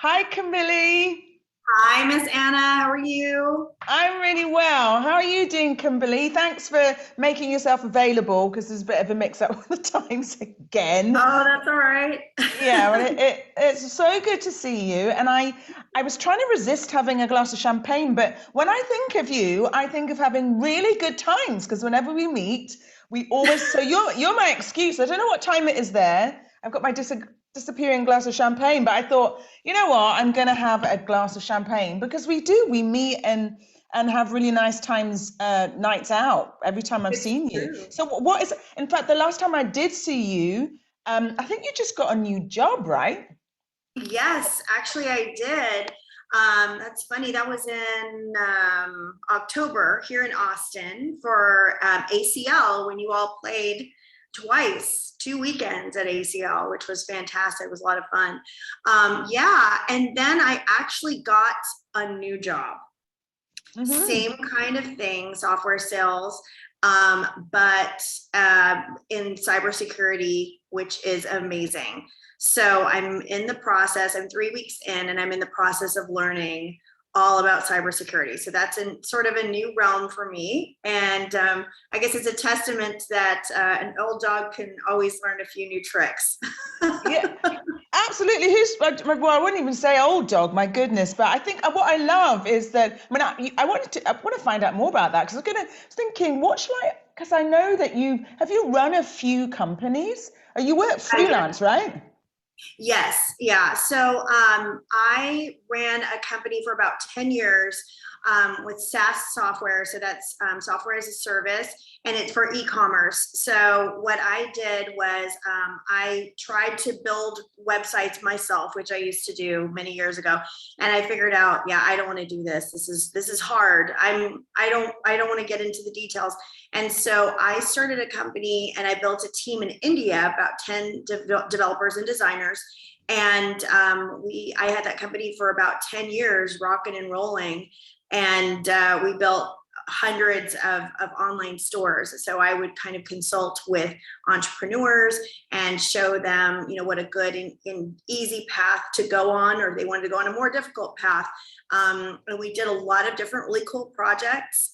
Hi, Kimberly. Hi, Miss Anna. How are you? I'm really well. How are you doing, Kimberly? Thanks for making yourself available because there's a bit of a mix-up with the times again. Oh, that's all right. Yeah, well, it's so good to see you. And I was trying to resist having a glass of champagne, but when I think of you, I think of having really good times because whenever we meet, we always. So you're my excuse. I don't know what time it is there. I've got my disappearing glass of champagne, but I thought, you know what, I'm gonna have a glass of champagne because we do. We meet and have really nice times, nights out every time I've It's seen you. true. So what is? In fact, the last time I did see you. I think you just got a new job, right? Yes, actually, I did. That's funny. That was in October here in Austin for ACL when you all played twice, 2 weekends at ACL, which was fantastic. It was a lot of fun. Yeah, and then I actually got a new job. Mm-hmm. Same kind of thing, software sales, but in cybersecurity, which is amazing. So I'm in the process, I'm 3 weeks in, and I'm in the process of learning all about cybersecurity. So that's in sort of a new realm for me. And I guess it's a testament that an old dog can always learn a few new tricks. Yeah, absolutely. Well, I wouldn't even say old dog, my goodness. But I think what I love is that, I want to find out more about that because I was thinking, what shall I, because I know that have you run a few companies? You work I did. freelance, right? Yes, yeah. So I ran a company for about 10 years with SaaS software. So that's software as a service, and it's for e-commerce. So what I did was I tried to build websites myself, which I used to do many years ago. And I figured out, yeah, I don't want to do this. This is hard. I don't want to get into the details. And so I started a company and I built a team in India, about 10 developers and designers. And I had that company for about 10 years, rocking and rolling. And we built hundreds of online stores. So I would kind of consult with entrepreneurs and show them, what a good and easy path to go on, or if they wanted to go on a more difficult path. And we did a lot of different really cool projects.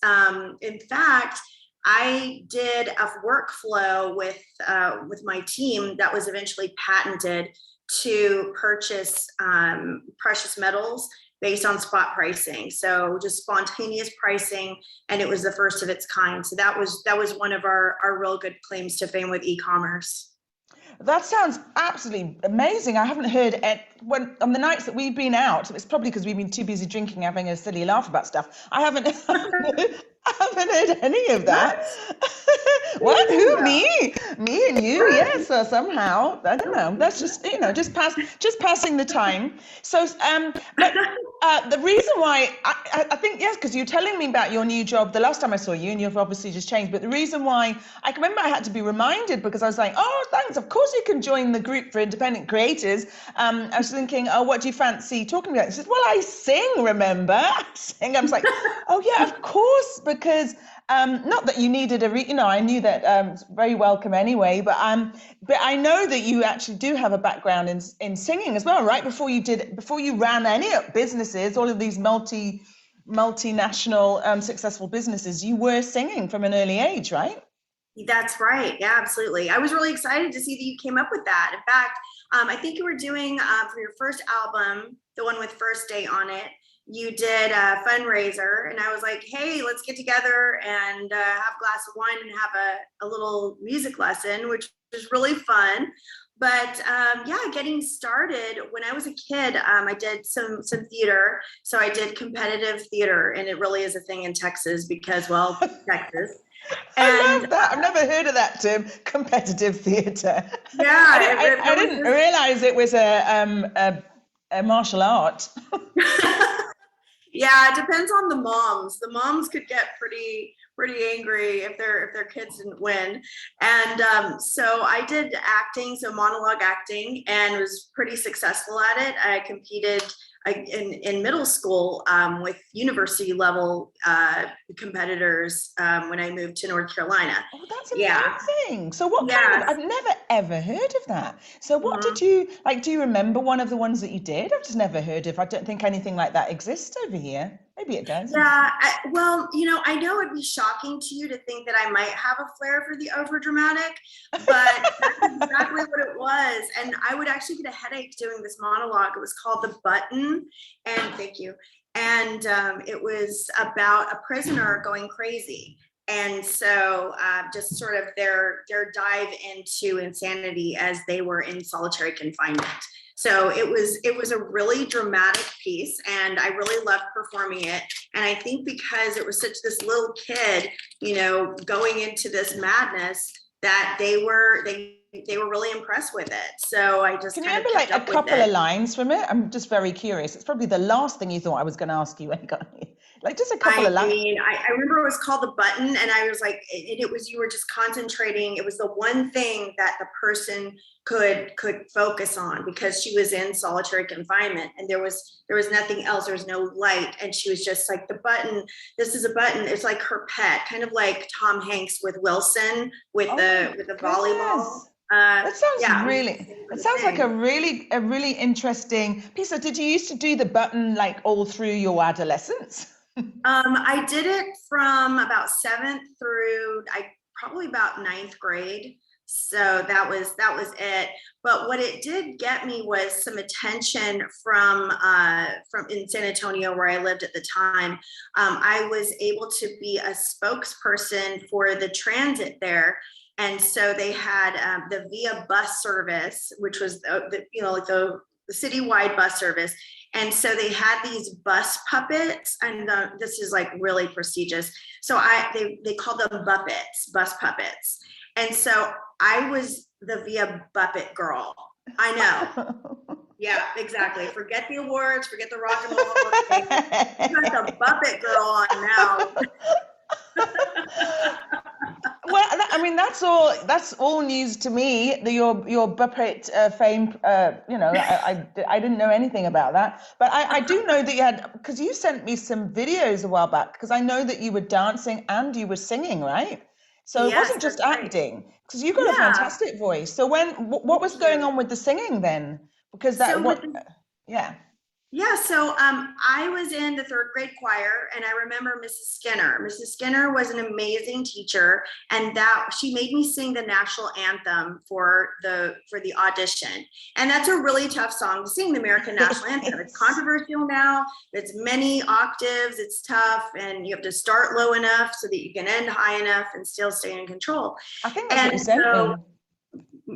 In fact, I did a workflow with my team that was eventually patented to purchase precious metals based on spot pricing. So just spontaneous pricing, and it was the first of its kind. So that was one of our real good claims to fame with e-commerce. That sounds absolutely amazing. I haven't heard it when on the nights that we've been out. It's probably because we've been too busy drinking, having a silly laugh about stuff. I haven't, I haven't heard any of that. What? What? Who? Yeah. Me and you? Yes, or somehow. I don't know. That's just just passing the time. So, but the reason why I think yes, because you're telling me about your new job the last time I saw you, and you've obviously just changed. But the reason why I can remember I had to be reminded because I was like, oh, thanks. Of course you can join the group for independent creators. I was thinking, oh, what do you fancy talking about? He said, well, I sing. Remember, I sing. I was like, oh yeah, of course, because. Not that you needed I knew that it's very welcome anyway, but I know that you actually do have a background in singing as well, right? Before you ran any businesses, all of these multinational successful businesses, you were singing from an early age, right? That's right. Yeah, absolutely. I was really excited to see that you came up with that. In fact, I think you were doing for your first album, the one with First Date on it, you did a fundraiser, and I was like, hey, let's get together and have a glass of wine and have a little music lesson, which was really fun. But yeah, getting started when I was a kid, I did some theater. So I did competitive theater, and it really is a thing in Texas because, well, Texas. I And love that. I've never heard of that term, competitive theatre. yeah, it I really didn't is. realize it was a martial art. Yeah, it depends on the moms. The moms could get pretty angry if their kids didn't win. And so I did acting, so monologue acting, and was pretty successful at it. I competed in middle school with university level competitors when I moved to North Carolina. Oh, that's amazing. So what kind of, Yes. I've never ever heard of that. So what Mhm. did you, like, do you remember one of the ones that you did? I've just never heard of, I don't think anything like that exists over here. Maybe it does. Yeah, well, I know it'd be shocking to you to think that I might have a flair for the overdramatic, but that's exactly what it was. And I would actually get a headache doing this monologue. It was called The Button, and thank you. And it was about a prisoner going crazy. And so just sort of their dive into insanity as they were in solitary confinement. So it was a really dramatic piece, and I really loved performing it. And I think because it was such this little kid, going into this madness, that they were really impressed with it. So I just Can you kind of remember like kept a up with couple it. of lines from it? I'm just very curious. It's probably the last thing you thought I was going to ask you when you got here. Like just a couple I of lines. mean, I remember it was called The Button, and I was like, it was, you were just concentrating. It was the one thing that the person could focus on, because she was in solitary confinement, and there was nothing else. There was no light, and she was just like, the button. This is a button. It's like her pet, kind of like Tom Hanks with Wilson with the volleyball. That sounds Yeah, really, it sounds like a really interesting piece. So did you used to do the button like all through your adolescence? I did it from about 7th through probably about 9th grade. So that was it. But what it did get me was some attention from in San Antonio, where I lived at the time. I was able to be a spokesperson for the transit there. And so they had the Via bus service, which was like the citywide bus service. And so they had these bus puppets, and this is like really prestigious. So they called them Buppets, bus puppets. And so I was the Via Buppet girl. I know. Yeah, exactly. Forget the awards, forget the Rock and Roll Hall of Fame. You got the Buppet girl on now. Well, I mean, that's all news to me. Your Buppet fame. I didn't know anything about that, but I do know that you had, because you sent me some videos a while back, because I know that you were dancing and you were singing, right? So it Yes, wasn't just that's right. acting, because you got a Yeah. fantastic voice. So what was going on with the singing then? Because yeah. Yeah, so I was in the 3rd grade choir, and I remember Mrs. Skinner. Mrs. Skinner was an amazing teacher, and that she made me sing the national anthem for the audition. And that's a really tough song to sing, the American national anthem. It's controversial now. It's many octaves. It's tough, and you have to start low enough so that you can end high enough and still stay in control. I think that's what you sent me.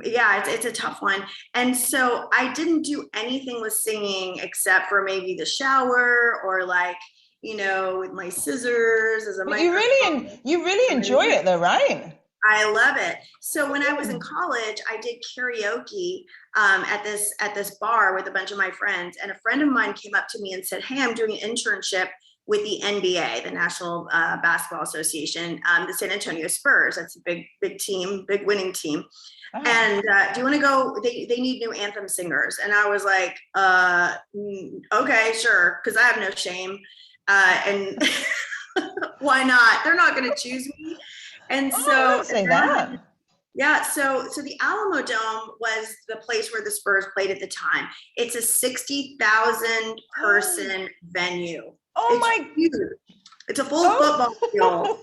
Yeah, it's a tough one. And so I didn't do anything with singing except for maybe the shower, or like, with my scissors as a But microphone. you really enjoy it though, right? I love it. So when I was in college, I did karaoke at this bar with a bunch of my friends, and a friend of mine came up to me and said, "Hey, I'm doing an internship with the NBA, the National Basketball Association, the San Antonio Spurs. That's a big team, big winning team. Oh. And do you want to go? They need new Anthem singers." And I was like, okay, sure, because I have no shame. And why not? They're not going to choose me. And so I wouldn't say that. Yeah, so the Alamo Dome was the place where the Spurs played at the time. It's a 60,000 person venue. Oh It's my! huge. It's a full football field.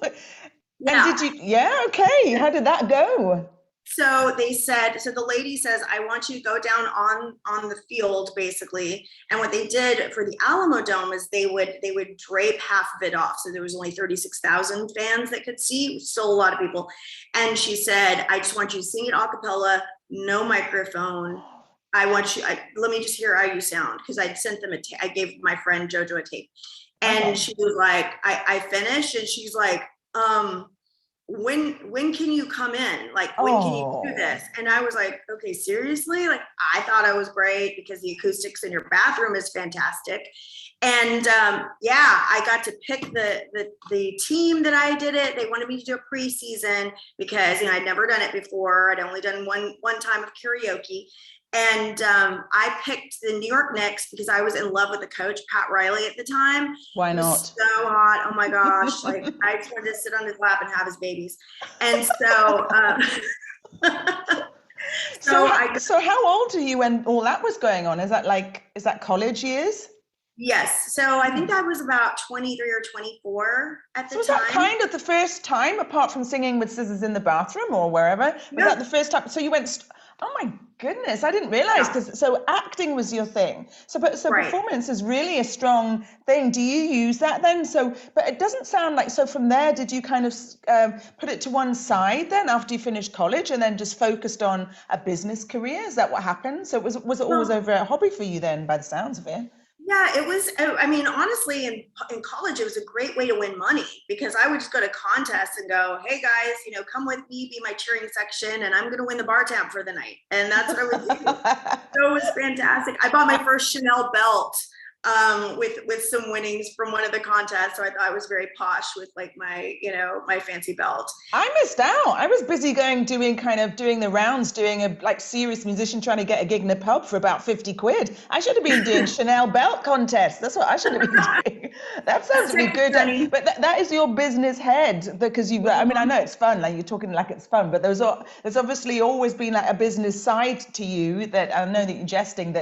Yeah. And did you? Yeah. Okay. How did that go? So the lady says, "I want you to go down on the field, basically." And what they did for the Alamo Dome is they would drape half of it off. So there was only 36,000 fans that could see, still a lot of people. And she said, "I just want you to sing it a cappella, no microphone. I want you, let me just hear how you sound." Because I'd sent them I gave my friend Jojo a tape. And She was like, I finished, and she's like, when can you come in? Like, when can you do Oh, this? And I was like, okay, seriously? Like, I thought I was great because the acoustics in your bathroom is fantastic. And yeah, I got to pick the team that I did it. They wanted me to do a preseason because, you know, I'd never done it before. I'd only done one time of karaoke. And I picked the New York Knicks because I was in love with the coach, Pat Riley, at the time. why He was not? so hot. Oh my gosh. Like, I just wanted to sit on his lap and have his babies. And so, So how old are you when all that was going on? Is that college years? yes. So I think I was about 23 or 24 at the So was time. that kind of the first time, apart from singing with scissors in the bathroom or wherever, was that the first time? So you went, oh my goodness, I didn't realize, because so acting was your thing. So Right. performance is really a strong thing. Do you use that then? So, but it doesn't sound like, so from there, did you kind of put it to one side then after you finished college and then just focused on a business career? Is that what happened? So was it always over a hobby for you then, by the sounds of it? Yeah, it was. I mean, honestly, in college, it was a great way to win money because I would just go to contests and go, "Hey guys, you know, come with me, be my cheering section, and I'm going to win the bar tab for the night." And that's what I would do. So it was fantastic. I bought my first Chanel belt with some winnings from one of the contests. So I thought I was very posh with like my, you know, my fancy belt. I missed out. I was busy doing the rounds, doing a like serious musician trying to get a gig in a pub for about 50 quid. I should have been doing Chanel belt contests. That's what I should have been doing. That sounds really good. But that is your business head, because I mean, I know it's fun, like you're talking like it's fun, but there's obviously always been like a business side to you that I know that you're jesting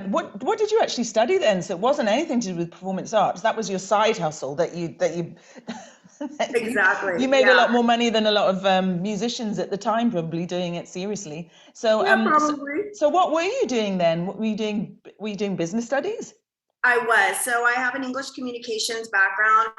what did you actually study then? So it wasn't anything to do with performance arts. That was your side hustle that you Exactly. You made a lot more money than a lot of musicians at the time, probably doing it seriously. So, probably. so what were you doing then? What were you doing? Were you doing business studies? I was. So I have an English communications background.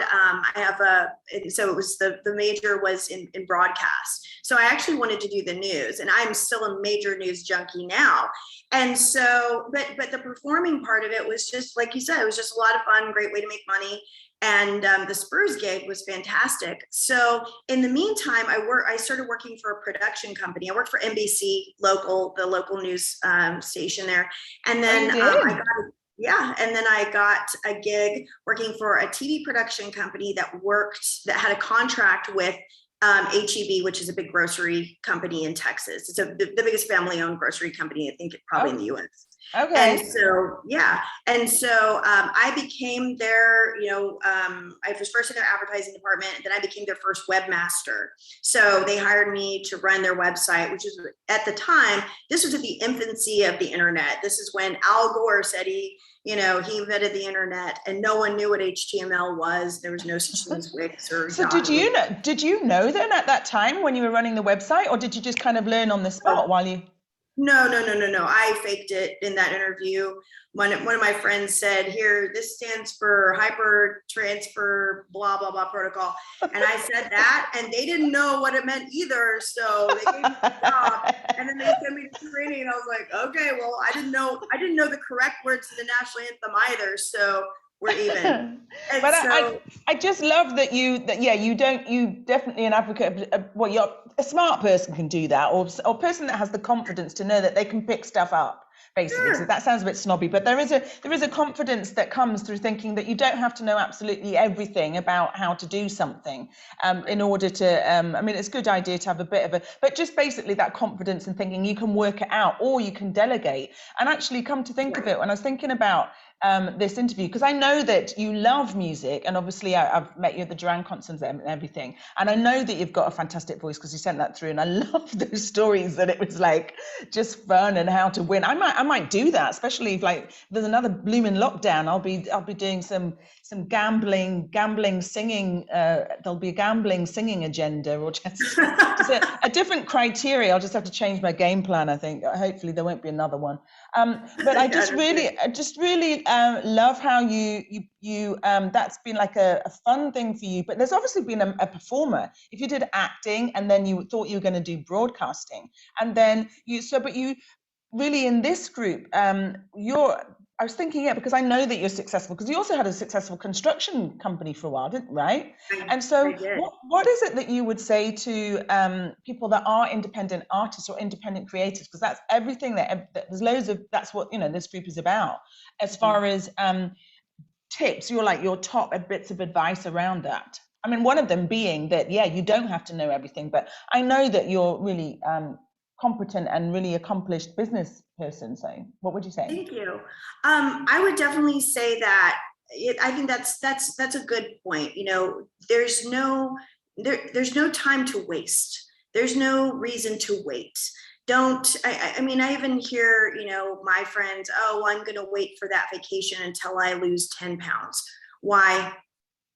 So it was the major was in broadcast. So I actually wanted to do the news, and I'm still a major news junkie now. And so, but the performing part of it was just, like you said, it was just a lot of fun, great way to make money. And the Spurs gig was fantastic. So in the meantime, I started working for a production company. I worked for NBC the local news station there. And then I got a gig working for a TV production company that had a contract with HEB, which is a big grocery company in Texas. It's the biggest family-owned grocery company, I think, probably in the U.S. Okay. And so I became their, I was first in their advertising department, and then I became their first webmaster. So they hired me to run their website, which is, at the time, this was at the infancy of the internet. This is when Al Gore said he invented the internet, and no one knew what HTML was. There was no such thing as Wix or. So did you know then at that time when you were running the website, or did you just kind of learn on the spot while you? No. I faked it in that interview. One of my friends said, "Here, this stands for hyper transfer blah blah blah protocol," and I said that, and they didn't know what it meant either. So they gave me the job, and then they sent me to training, and I was like, "Okay, well, I didn't know the correct words to the national anthem either." So we're even. But I just love that you definitely an advocate of, well, you're a smart person can do that, or a person that has the confidence to know that they can pick stuff up, basically. So that sounds a bit snobby, but there is a confidence that comes through thinking that you don't have to know absolutely everything about how to do something in order to I mean, it's a good idea to have a bit of but just basically that confidence in thinking you can work it out, or you can delegate. And actually, come to think of it, when I was thinking about this interview, because I know that you love music, and obviously I've met you at the Duran concerts and everything, and I know that you've got a fantastic voice because you sent that through, and I love those stories that it was like just fun and how to win. I might do that, especially if like there's another blooming lockdown. I'll be doing some gambling singing. There'll be a gambling singing agenda, or just a different criteria. I'll just have to change my game plan, I think. Hopefully there won't be another one. But I just really love how you that's been like a fun thing for you. But there's obviously been a performer. If you did acting and then you thought you were going to do broadcasting, and then you really in this group, I was thinking, yeah, because I know that you're successful, because you also had a successful construction company for a while, didn't right? And so I did. what is it that you would say to people that are independent artists or independent creators? Because that's everything there's loads of, that's what, this group is about. As far as tips, you're like your top bits of advice around that. I mean, one of them being that, yeah, you don't have to know everything, but I know that you're really competent and really accomplished business person. So what would you say? Thank you. I would definitely say that I think that's a good point. There's no time to waste. There's no reason to wait. I mean, I even hear, my friends, oh, well, I'm going to wait for that vacation until I lose 10 pounds. Why?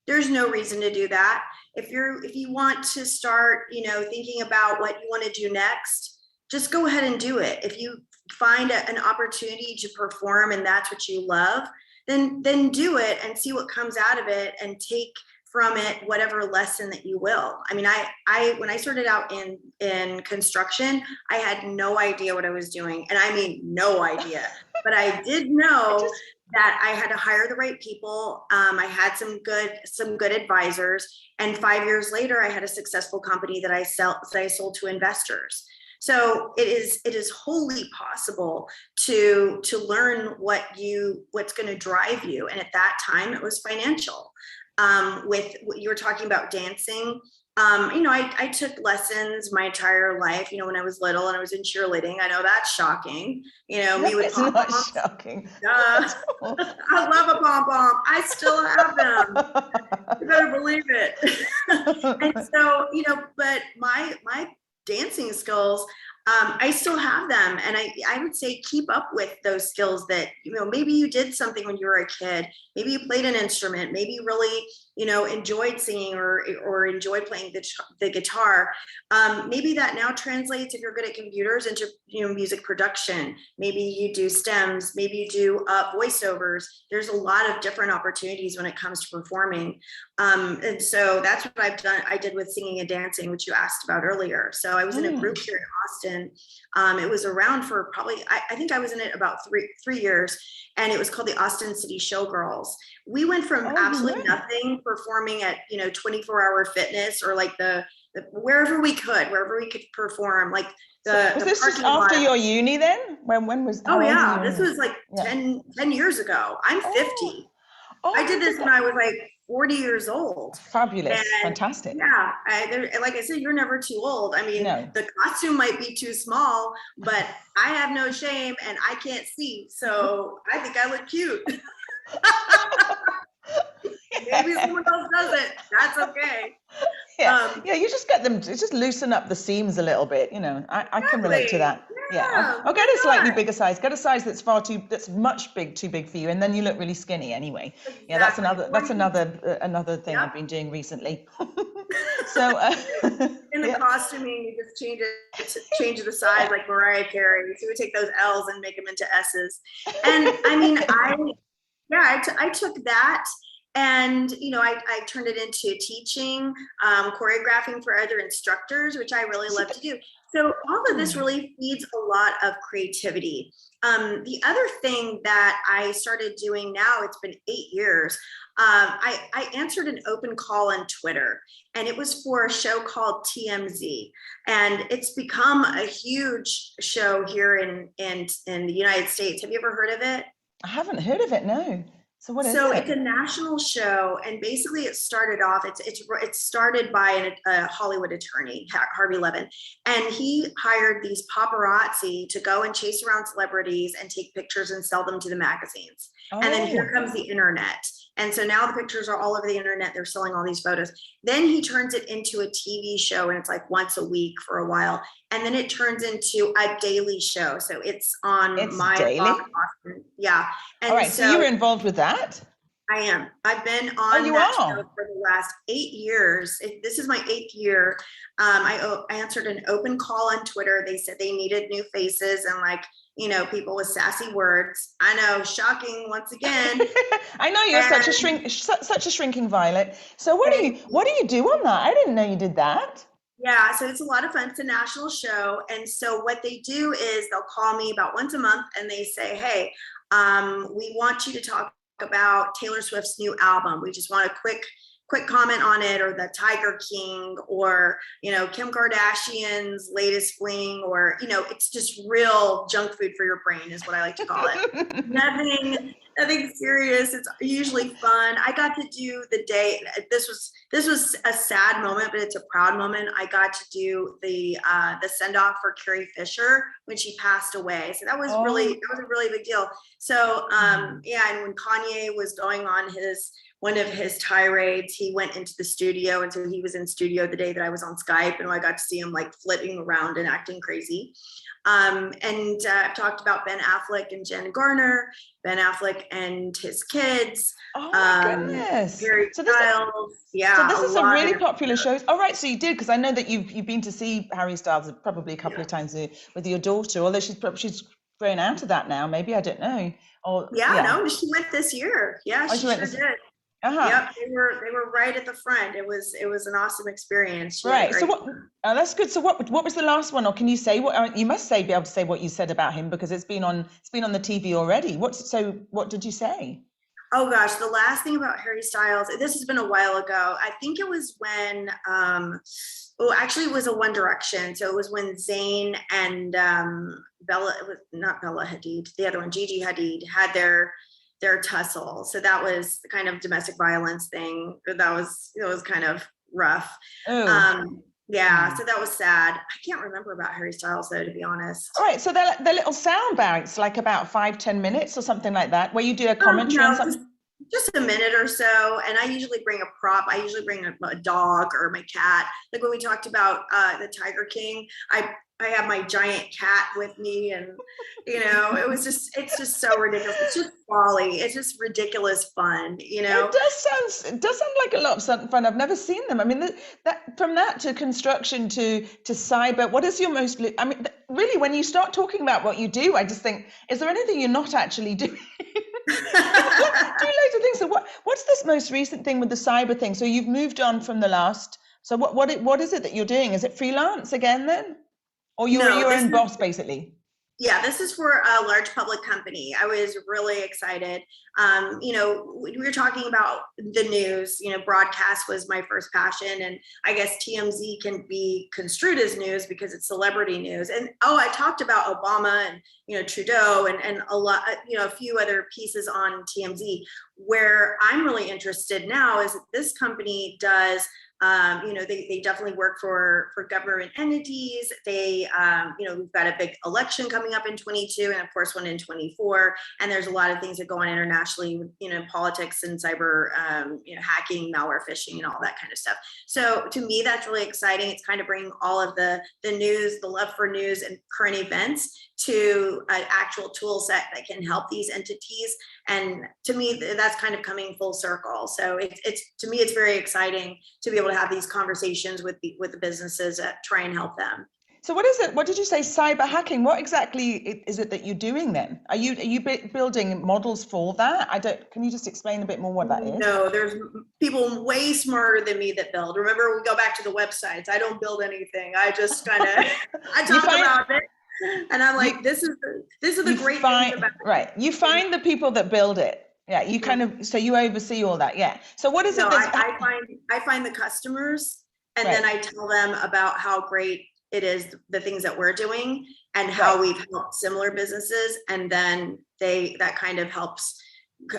There's no reason to do that. If you want to start, thinking about what you want to do next, just go ahead and do it. If you find an opportunity to perform and that's what you love, then do it and see what comes out of it and take from it whatever lesson that you will. I mean, I when I started out in construction, I had no idea what I was doing. And I mean, no idea, but I did know that I had to hire the right people. I had some good advisors, and 5 years later, I had a successful company that I sold to investors. So it is wholly possible to learn what's going to drive you. And at that time, it was financial. With what you were talking about dancing, I took lessons my entire life. When I was little and I was in cheerleading, I know that's shocking. We would pom poms. Shocking. I love a pom pom. I still have them. You better believe it. And so, but my dancing skills, I still have them. And I would say keep up with those skills that, maybe you did something when you were a kid, maybe you played an instrument, maybe you really, enjoyed singing or enjoyed playing the guitar. Maybe that now translates, if you're good at computers, into, music production. Maybe you do stems, maybe you do voiceovers. There's a lot of different opportunities when it comes to performing. And so that's what I've done. I did with singing and dancing, which you asked about earlier. So I was in a group here in Austin. It was around for probably, I think I was in it about three years, and it was called the Austin City Showgirls. We went from absolutely nothing, performing at 24-hour fitness, or like the wherever we could perform. Like was this just after your uni then? When was? Oh yeah, this was like 10 years ago. I'm 50. I did this when I was like 40 years old. Fabulous. And fantastic. Yeah. Like I said, you're never too old. I mean, the costume might be too small, but I have no shame and I can't see. So I think I look cute. Maybe someone else does it. That's okay. You just get them to just loosen up the seams a little bit. I can relate to that. I'll get a slightly bigger size. Get a size that's that's too big for you, and then you look really skinny anyway. Exactly. Yeah, that's another thing I've been doing recently. So in the costuming, you just change the size like Mariah Carey. So we take those L's and make them into S's. And I mean, I took that. And, I turned it into teaching, choreographing for other instructors, which I really love to do. So all of this really feeds a lot of creativity. The other thing that I started doing now, it's been 8 years, I answered an open call on Twitter, and it was for a show called TMZ. And it's become a huge show here in the United States. Have you ever heard of it? I haven't heard of it, no. So what is it? So it's a national show, and basically it started off, it's started by a Hollywood attorney, Harvey Levin, and he hired these paparazzi to go and chase around celebrities and take pictures and sell them to the magazines. And then here comes the internet. And so now the pictures are all over the internet. They're selling all these photos. Then he turns it into a TV show, and it's like once a week for a while. And then it turns into a daily show. So it's on my blog. Yeah. And all right. So you're involved with that? I am. I've been on that show for the last 8 years. This is my 8th year. I answered an open call on Twitter. They said they needed new faces and people with sassy words. I know, shocking once again. I know you're such a shrinking violet. So what do you do on that? I didn't know you did that. Yeah, so it's a lot of fun. It's a national show. And so what they do is they'll call me about once a month and they say, hey, we want you to talk about Taylor Swift's new album. We just want a quick comment on it, or the Tiger King, or Kim Kardashian's latest fling, or it's just real junk food for your brain is what I like to call it. Nothing serious. It's usually fun. I got to do the day. This was a sad moment, but it's a proud moment. I got to do the send off for Carrie Fisher when she passed away. So that was a really big deal. So yeah, and when Kanye was going on one of his tirades, he went into the studio, and so he was in studio the day that I was on Skype, and I got to see him like flipping around and acting crazy. I've talked about Ben Affleck and Jen Garner, Ben Affleck and his kids. Oh my goodness! Harry Styles. So this is some really popular shows. All right, so you did, because I know that you've been to see Harry Styles probably a couple of times with your daughter, although she's grown out of that now. Maybe, I don't know. No, she went this year. Yeah, she sure did. Yep, they were right at the front. It was an awesome experience. Right. So what? That's good. So what was the last one, or can you say what? You must be able to say what you said about him, because it's been on the TV already. What did you say? Oh gosh, the last thing about Harry Styles. This has been a while ago. I think it was when. Actually, it was a One Direction. So it was when Zayn and Bella. It was not Bella Hadid. The other one, Gigi Hadid, had their tussle. So that was the kind of domestic violence thing. It was kind of rough. Yeah, so that was sad. I can't remember about Harry Styles though, to be honest. All right, so they're little sound bites, like about 5-10 minutes or something like that, where you do a commentary on something. Just a minute or so, and I usually bring a prop. I usually bring a dog or my cat. Like when we talked about the Tiger King, I have my giant cat with me, and it's just so ridiculous. It's just folly. It's just ridiculous fun. It does sound like a lot of fun. I've never seen them. I mean, that from that to construction to cyber. What is your most? I mean, really, when you start talking about what you do, I just think, is there anything you're not actually doing? Do loads of things. So what's this most recent thing with the cyber thing? So you've moved on from the last. So what is it that you're doing? Is it freelance again then? Or you're your own boss, basically? Yeah, this is for a large public company. I was really excited. We were talking about the news. Broadcast was my first passion, and I guess TMZ can be construed as news because it's celebrity news. And I talked about Obama and Trudeau and a lot, a few other pieces on TMZ. Where I'm really interested now is that this company does. They definitely work for government entities. They, we've got a big election coming up in 22, and of course one in 24. And there's a lot of things that go on internationally with, politics and cyber, hacking, malware, phishing, and all that kind of stuff. So to me, that's really exciting. It's kind of bringing all of the news, the love for news and current events to an actual tool set that can help these entities. And to me, that's kind of coming full circle. So to me, it's very exciting to be able to have these conversations with the businesses that try and help them. So what is it? What did you say? Cyber hacking? What exactly is it that you're doing then? Are you building models for that? Can you just explain a bit more what that is? No, there's people way smarter than me that build. Remember, we go back to the websites. I don't build anything. I just kind of, I talk about it. And I'm like, this is the great thing about it. Right. You find the people that build it. Yeah. You kind of, so you oversee all that. Yeah. So what is it? I find the customers, and then I tell them about how great it is, the things that we're doing and how we've helped similar businesses. And then that kind of helps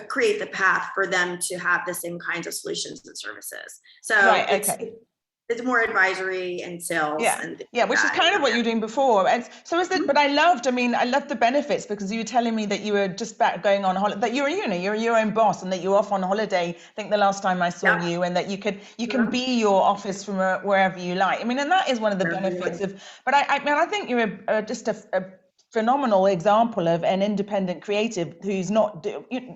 create the path for them to have the same kinds of solutions and services. So it's more advisory and sales. Which is kind of what you were doing before. And so but I loved the benefits, because you were telling me that you were just back going on holiday, that you're your own boss, and that you're off on holiday. I think the last time I saw you, and that you can be your office from wherever you like. I mean, and that is one of the benefits of, but I think you're just a phenomenal example of an independent creative who's not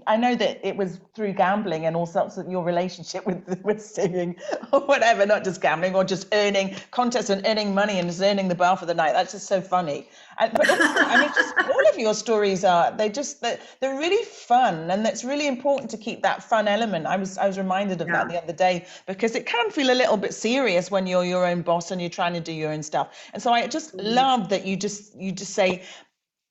I know that it was through gambling and all sorts of your relationship with singing or whatever, not just gambling or just earning contests and earning money and just earning the bar for the night. That's just so funny. But also, I mean, just all of your stories they're really fun, and it's really important to keep that fun element. I was reminded of that the other day, because it can feel a little bit serious when you're your own boss and you're trying to do your own stuff. And so I just love that you just say,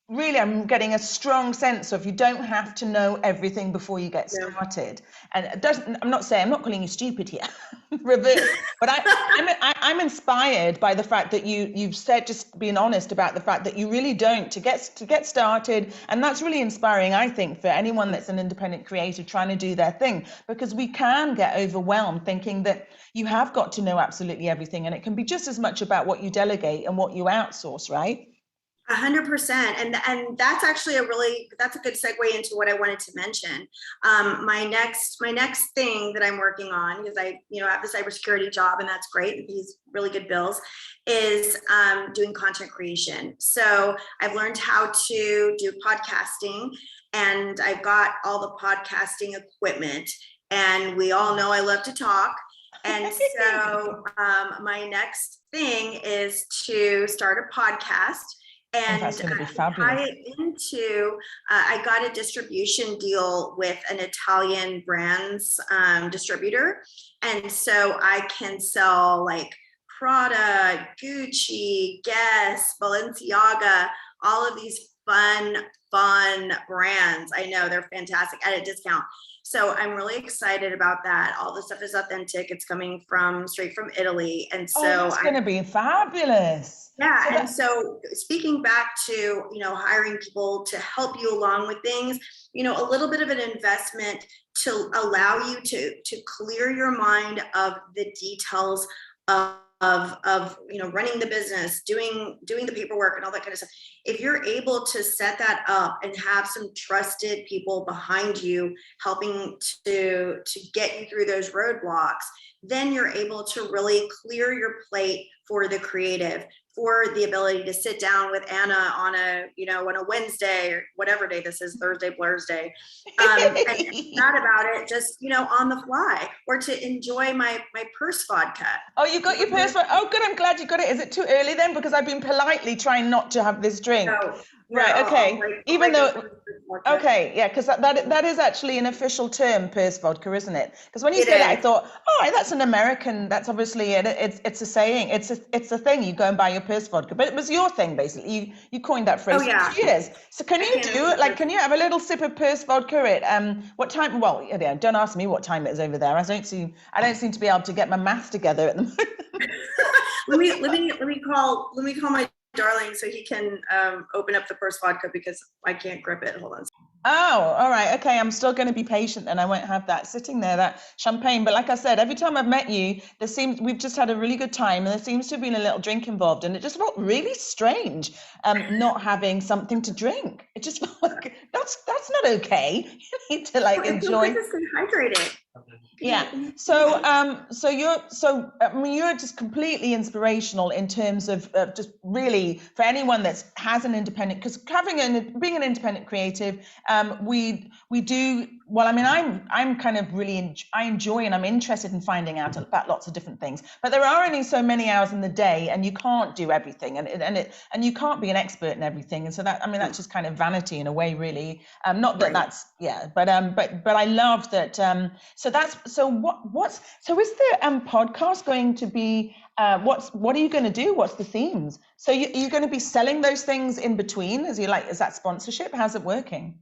really, I'm getting a strong sense of you don't have to know everything before you get started. And it doesn't, I'm not calling you stupid here, reverse, but I'm inspired by the fact that you've said, just being honest about the fact that you really don't to get started. And that's really inspiring, I think, for anyone that's an independent creator trying to do their thing, because we can get overwhelmed thinking that you have got to know absolutely everything. And it can be just as much about what you delegate and what you outsource, right? 100%. And that's actually that's a good segue into what I wanted to mention. My next thing that I'm working on, because I have the cybersecurity job, and that's great, and these really good bills, is doing content creation. So I've learned how to do podcasting, and I've got all the podcasting equipment, and we all know I love to talk. And so my next thing is to start a podcast. And that's going to be fabulous. tie it into, I got a distribution deal with an Italian brands distributor. And so I can sell like Prada, Gucci, Guess, Balenciaga, all of these fun brands. I know they're fantastic at a discount. So I'm really excited about that. All the stuff is authentic. It's coming straight from Italy. And so it's going to be fabulous. Yeah. And so speaking back to, hiring people to help you along with things, a little bit of an investment to allow you to clear your mind of the details of running the business, doing the paperwork and all that kind of stuff. If you're able to set that up and have some trusted people behind you helping to get you through those roadblocks, then you're able to really clear your plate for the creative, for the ability to sit down with Anna on a Wednesday or whatever day this is, Thursday, Blursday, and chat about it just, on the fly, or to enjoy my purse vodka. Oh, you got your purse vodka? Oh, good. I'm glad you got it. Is it too early then? Because I've been politely trying not to have this drink. No, right. Okay. Because that is actually an official term, purse vodka, isn't it? Because when you said it, I thought, all right, that's an American. That's obviously it's a saying. It's a thing. You go and buy your purse vodka, but it was your thing basically. You coined that phrase. Oh yeah. For years. So can you do it? Like, can you have a little sip of purse vodka at what time? Well, don't ask me what time it is over there. I don't seem to be able to get my math together at the moment. let me call my darling so he can open up the purse vodka, because I can't grip it. Hold on. Oh, all right. Okay. I'm still going to be patient, and I won't have that sitting there, that champagne. But like I said, every time I've met you, we've just had a really good time, and there seems to have been a little drink involved, and it just felt really strange not having something to drink. It just felt like that's not okay. You need to enjoy. Just stay hydrated. Yeah. So you're just completely inspirational in terms of just really for anyone that has an independent, because being an independent creative, we do well. I mean, I'm kind of really I enjoy and I'm interested in finding out about lots of different things. But there are only so many hours in the day, and you can't do everything, and you can't be an expert in everything. And so that's just kind of vanity in a way, really. Not that that's but I love that. So is the podcast going to be what are you going to do? What's the themes? So you're going to be selling those things in between? Is that sponsorship? How's it working?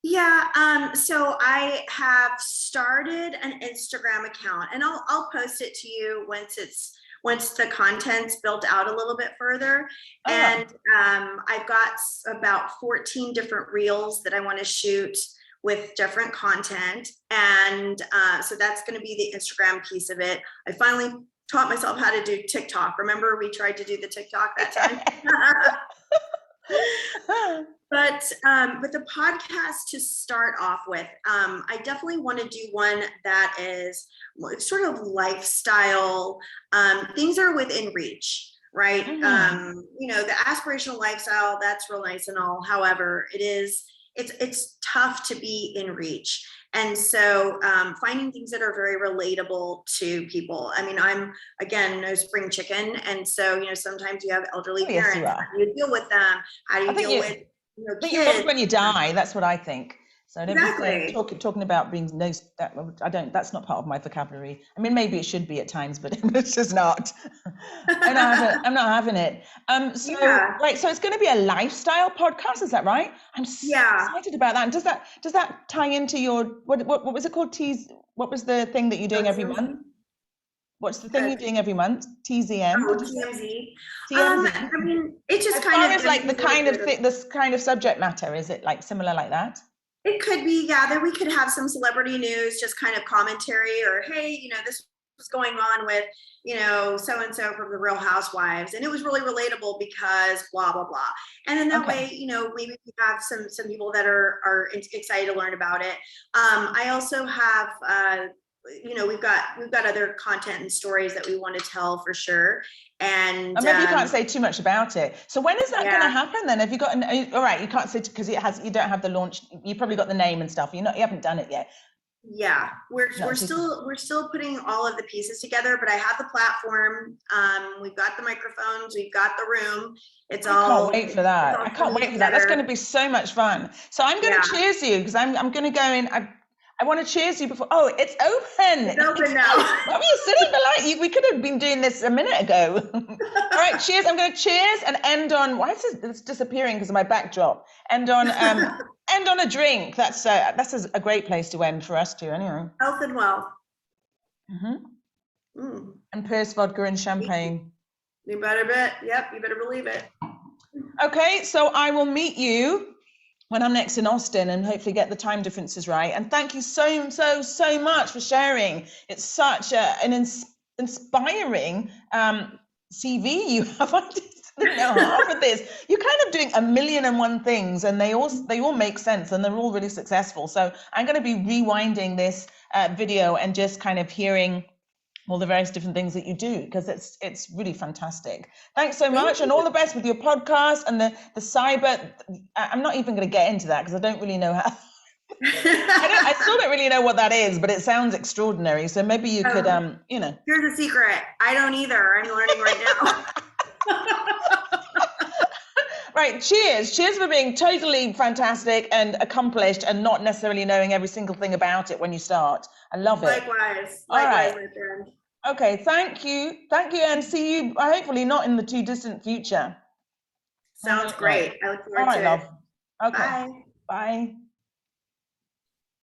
Yeah, so I have started an Instagram account, and I'll post it to you once the content's built out a little bit further. Oh. And I've got about 14 different reels that I want to shoot with different content. And so that's going to be the Instagram piece of it. I finally taught myself how to do TikTok. Remember we tried to do the TikTok that time? But the podcast, to start off with, I definitely want to do one that is sort of lifestyle. Things are within reach. right? Mm-hmm. The aspirational lifestyle, that's real nice and all. However, it's tough to be in reach. And so finding things that are very relatable to people. I mean, I'm, again, no spring chicken. And so, sometimes you have elderly Yes, you parents. are. How do you deal with them? How do you deal with I think you're old kids? when you die. That's what I think. So don't be saying Exactly. talking about being no. That's not part of my vocabulary. I mean, maybe it should be at times, but it's just not. I'm not having it. So Yeah. right. So it's going to be a lifestyle podcast. Is that right? I'm so Yeah. excited about that. And does that tie into your what was it called? What was the thing that you're doing every month? What's the thing you're doing every month? TZM? Did you say? TMZ. TMZ. I mean, it just As kind far of as like the kind of thing, this kind of subject matter, is it like similar like that? It could be, yeah. Then we could have some celebrity news, just kind of commentary, or hey, this was going on with, so and so from the Real Housewives, and it was really relatable because blah blah blah. And then that way, maybe we have some people that are excited to learn about it. I also have, we've got other content and stories that we want to tell for sure. And maybe you can't say too much about it. So when is that going to happen then? Have you got all right, you can't say because you don't have the launch. You probably got the name and stuff. You haven't done it yet. Yeah, we're still putting all of the pieces together, but I have the platform. We've got the microphones, we've got the room. I can't wait for that. I can't wait for that. That's going to be so much fun. So I'm going to cheers you because I'm going to go in. I want to cheers you before. Oh, it's open. It's open now. What were you sitting below? We could have been doing this a minute ago. All right, cheers. I'm going to cheers and end on. Why is it's disappearing because of my backdrop? End on a drink. That's a great place to end for us too. Anyway. Health and wealth. And Pierce vodka and champagne. You better bet. Yep, you better believe it. Okay, so I will meet you when I'm next in Austin and hopefully get the time differences right. And thank you so much for sharing. It's such an inspiring CV you have. I didn't know half of this. You're kind of doing 1,000,001 things and they all make sense and they're all really successful. So I'm going to be rewinding this video and just kind of hearing all the various different things that you do because it's really fantastic. Thanks so much and all the best with your podcast and the cyber. I'm not even going to get into that because I don't really know how. I still don't really know what that is, but it sounds extraordinary. So maybe you could, Here's a secret. I don't either. I'm learning right now. Right. Cheers for being totally fantastic and accomplished and not necessarily knowing every single thing about it when you start. I love it. Likewise, all right. My friend. Okay, thank you, and see you hopefully not in the too distant future. Sounds great. I look forward to it. Love. Okay. Bye. Bye.